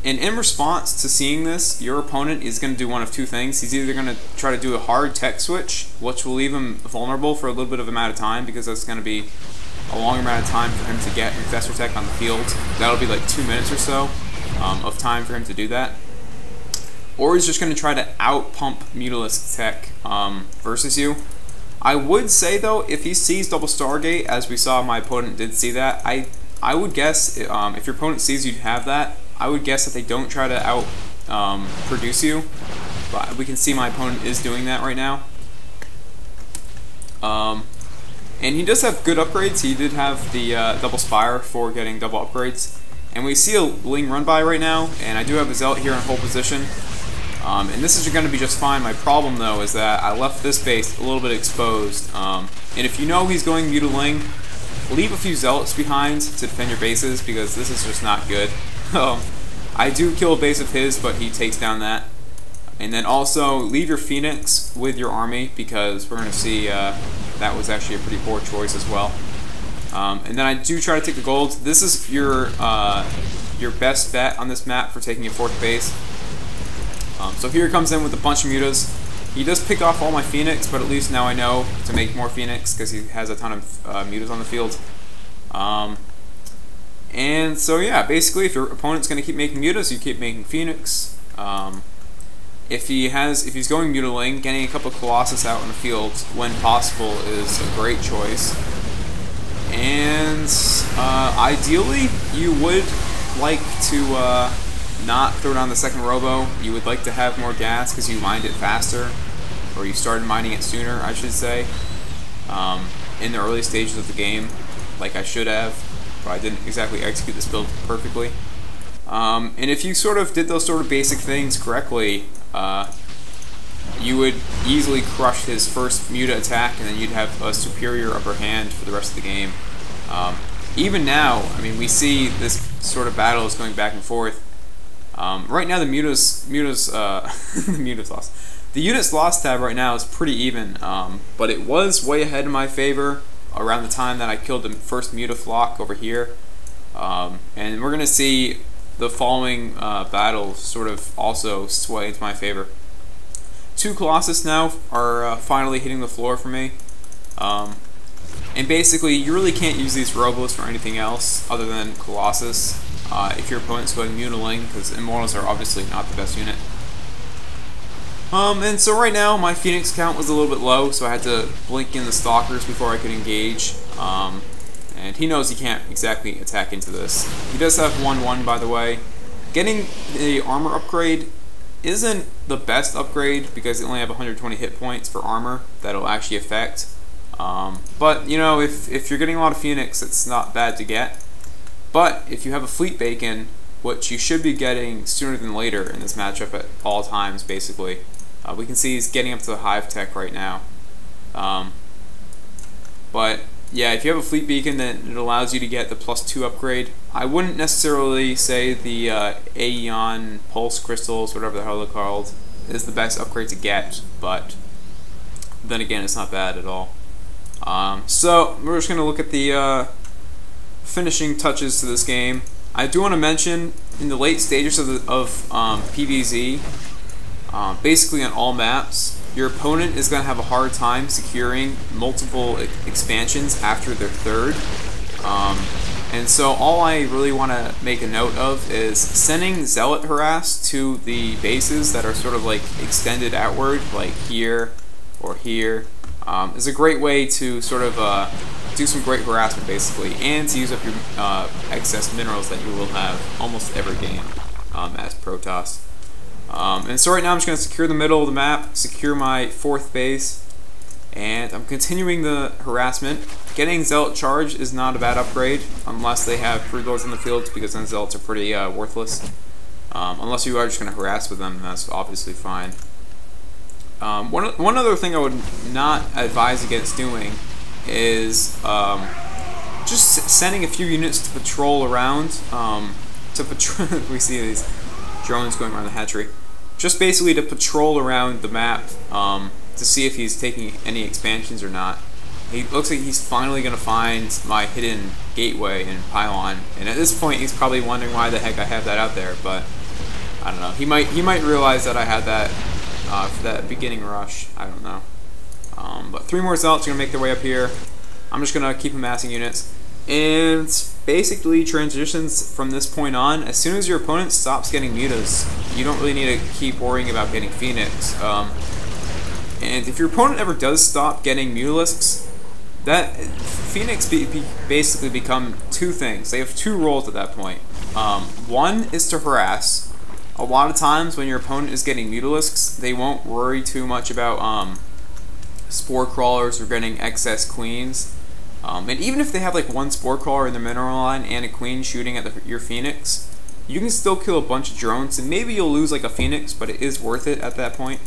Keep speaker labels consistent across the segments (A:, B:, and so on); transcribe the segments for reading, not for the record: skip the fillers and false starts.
A: And in response to seeing this, your opponent is going to do one of two things. He's either going to try to do a hard tech switch, which will leave him vulnerable for a little bit of amount of time, because that's going to be a long amount of time for him to get Infestor Tech on the field. That'll be like 2 minutes or so of time for him to do that. Or he's just going to try to out-pump Mutalisk Tech versus you. I would say, though, if he sees double Stargate, as we saw my opponent did see that, I would guess, if your opponent sees you have that, I would guess that they don't try to out produce you. But we can see my opponent is doing that right now. And he does have good upgrades. He did have the double Spire for getting double upgrades. And we see a Ling run by right now, and I do have a Zealot here in hold position. And this is going to be just fine. My problem, though, is that I left this base a little bit exposed. And if you know he's going Mutaling, leave a few Zealots behind to defend your bases, because this is just not good. I do kill a base of his, but he takes down that. And then also, leave your Phoenix with your army, because we're going to see that was actually a pretty poor choice as well. And then I do try to take the gold. This is your best bet on this map for taking a fourth base. So here he comes in with a bunch of mutas. He does pick off all my Phoenix, but at least now I know to make more Phoenix, because he has a ton of mutas on the field. And so yeah, basically if your opponent's going to keep making mutas, you keep making Phoenix. If he's going Mutaling, getting a couple of Colossus out in the field when possible is a great choice. And ideally, you would like to not throw down the second Robo. You would like to have more gas because you mined it faster, or you started mining it sooner, I should say, in the early stages of the game, like I should have, but I didn't exactly execute this build perfectly. And if you sort of did those sort of basic things correctly, you would easily crush his first Muta attack, and then you'd have a superior upper hand for the rest of the game. Even now, I mean, we see this sort of battle is going back and forth. Right now, the the units lost tab right now is pretty even, but it was way ahead in my favor around the time that I killed the first Muta flock over here. And we're gonna see the following battle sort of also sway into my favor. 2 Colossus now are finally hitting the floor for me. And basically, you really can't use these Robos for anything else other than Colossus if your opponent's going Mutaling, because Immortals are obviously not the best unit. And so right now, my Phoenix count was a little bit low, so I had to blink in the Stalkers before I could engage. And he knows he can't exactly attack into this. He does have 1-1, by the way. Getting the armor upgrade isn't the best upgrade, because they only have 120 hit points for armor that'll actually affect. But, you know, if you're getting a lot of Phoenix, it's not bad to get. But if you have a Fleet Bacon, which you should be getting sooner than later in this matchup at all times, basically, we can see he's getting up to the Hive Tech right now. But yeah, if you have a Fleet Beacon, then it allows you to get the +2 upgrade. I wouldn't necessarily say the Aeon Pulse Crystals, whatever the hell they're called, is the best upgrade to get, but then again, it's not bad at all. So we're just going to look at the finishing touches to this game. I do want to mention, in the late stages of PvZ, basically on all maps, your opponent is going to have a hard time securing multiple expansions after their third. And so all I really want to make a note of is sending Zealot Harass to the bases that are sort of like extended outward, like here or here, is a great way to sort of do some great harassment, basically, and to use up your excess minerals that you will have almost every game as Protoss. And so right now I'm just going to secure the middle of the map, secure my 4th base, and I'm continuing the harassment. Getting Zealot Charge is not a bad upgrade, unless they have Freelords in the field, because then Zealots are pretty worthless. Unless you are just going to harass with them, that's obviously fine. One other thing I would not advise against doing is just sending a few units to patrol around. We see these drones going around the hatchery. Just basically to patrol around the map to see if he's taking any expansions or not. He looks like he's finally going to find my hidden gateway and pylon, and at this point he's probably wondering why the heck I have that out there, but I don't know. He might realize that I had that for that beginning rush. I don't know. But 3 more zealots are gonna make their way up here. I'm just gonna keep amassing units, and basically transitions from this point on. As soon as your opponent stops getting mutas, you don't really need to keep worrying about getting Phoenix. And if your opponent ever does stop getting Mutalisks, that Phoenix basically become 2 things. They have 2 roles at that point. One is to harass. A lot of times when your opponent is getting Mutalisks, they won't worry too much about Spore Crawlers or getting excess Queens. And even if they have like 1 Spore Crawler in the mineral line and a Queen shooting at your Phoenix, you can still kill a bunch of drones, and maybe you'll lose like a Phoenix, but it is worth it at that point.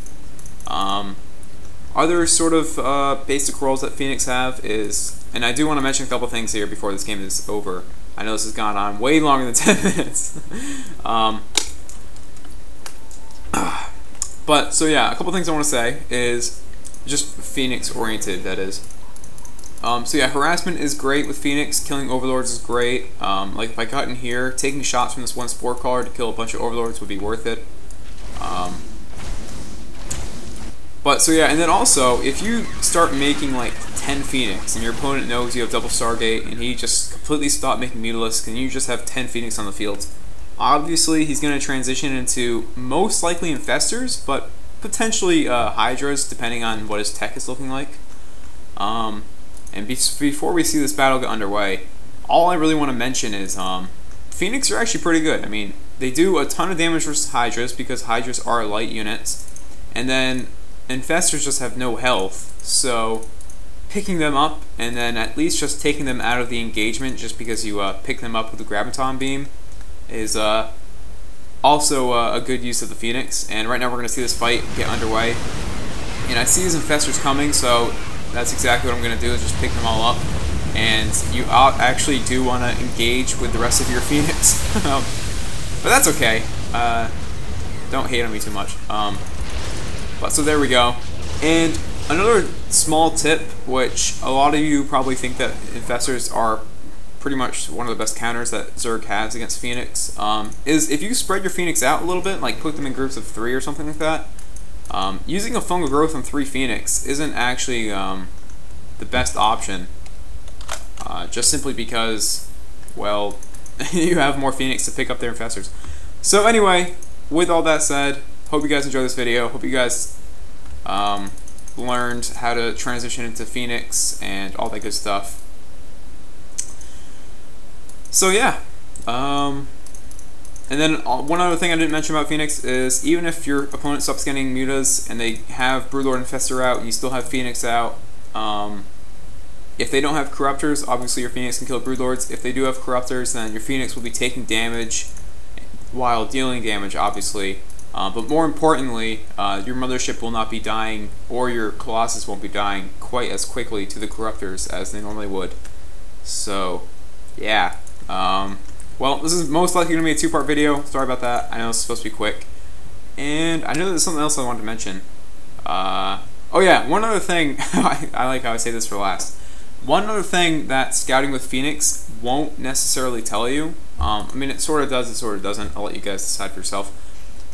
A: Other sort of basic roles that Phoenix have is, and I do want to mention a couple things here before this game is over. I know this has gone on way longer than 10 minutes. But, so yeah, a couple things I want to say is just Phoenix oriented, that is. So yeah, harassment is great with Phoenix, killing Overlords is great. Like if I got in here, taking shots from this 1 Spore Caller to kill a bunch of Overlords would be worth it. But so yeah, and then also, if you start making like 10 Phoenix and your opponent knows you have double Stargate and he just completely stopped making Mutalisks and you just have 10 Phoenix on the field, obviously he's going to transition into most likely Infestors, but potentially Hydras, depending on what his tech is looking like. And before we see this battle get underway, all I really want to mention is Phoenix are actually pretty good. I mean, they do a ton of damage versus Hydras because Hydras are light units, and then Infestors just have no health, so picking them up and then at least just taking them out of the engagement just because you pick them up with the Graviton Beam is also a good use of the Phoenix. And right now we're going to see this fight get underway, and I see these Infestors coming, so that's exactly what I'm going to do, is just pick them all up. And you actually do want to engage with the rest of your Phoenix. But that's okay. Don't hate on me too much. But so there we go. And another small tip, which a lot of you probably think that Infestors are pretty much one of the best counters that Zerg has against Phoenix, is if you spread your Phoenix out a little bit, like put them in groups of 3 or something like that, using a Fungal Growth on 3 Phoenix isn't actually the best option, just simply because, well, you have more Phoenix to pick up their Infestors. So anyway, with all that said, hope you guys enjoyed this video. Hope you guys learned how to transition into Phoenix and all that good stuff. So yeah, and then one other thing I didn't mention about Phoenix is even if your opponent stops getting mutas and they have Broodlord Infestor out and you still have Phoenix out, if they don't have Corruptors, obviously your Phoenix can kill Broodlords. If they do have Corruptors, then your Phoenix will be taking damage while dealing damage, obviously. But more importantly, your Mothership will not be dying, or your Colossus won't be dying quite as quickly to the Corruptors as they normally would. So, yeah. Well, this is most likely going to be a 2-part video. Sorry about that. I know it's supposed to be quick. And I know there's something else I wanted to mention. Oh yeah, one other thing. I like how I say this for last. One other thing that scouting with Phoenix won't necessarily tell you. I mean, it sort of does, it sort of doesn't. I'll let you guys decide for yourself.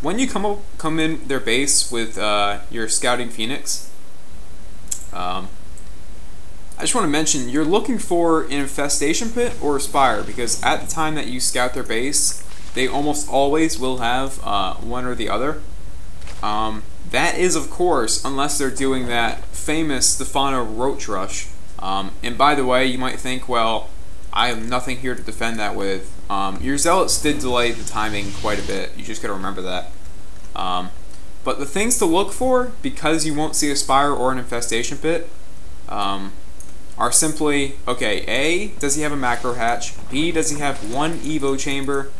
A: When you come in their base with your scouting Phoenix, I just want to mention, you're looking for an Infestation Pit or a Spire, because at the time that you scout their base, they almost always will have one or the other. That is, of course, unless they're doing that famous Stefano Roach Rush. And by the way, you might think, well, I have nothing here to defend that with. Your Zealots did delay the timing quite a bit. You just got to remember that. But the things to look for, because you won't see a Spire or an Infestation Pit, are simply, okay, A, does he have a macro hatch? B, does he have one Evo chamber?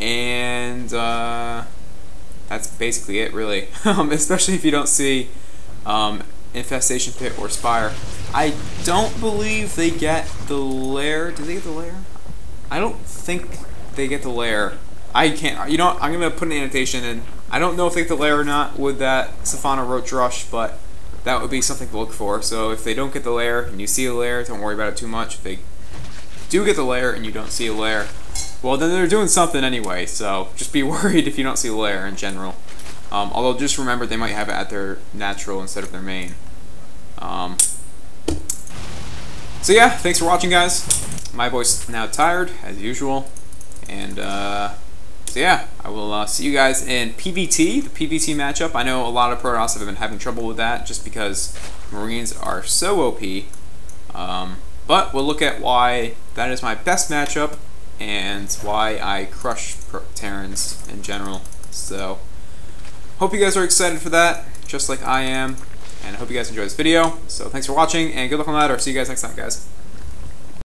A: And that's basically it, really. Especially if you don't see Infestation Pit or Spire. I don't believe they get the lair. Do they get the lair? I don't think they get the lair. I can't. You know what? I'm going to put an annotation in. I don't know if they get the lair or not with that Stefano Roach Rush, but that would be something to look for. So if they don't get the lair and you see a lair, don't worry about it too much. If they do get the lair and you don't see a lair, well, then they're doing something anyway, so just be worried if you don't see lair in general. Although just remember they might have it at their natural instead of their main. So yeah, thanks for watching, guys. My voice is now tired, as usual. And so yeah, I will see you guys in PvT, the PvT matchup. I know a lot of Protoss have been having trouble with that just because Marines are so OP. But we'll look at why that is my best matchup and why I crush Terrans in general. So, hope you guys are excited for that, just like I am. And I hope you guys enjoy this video. So thanks for watching, and good luck on that, or see you guys next time, guys.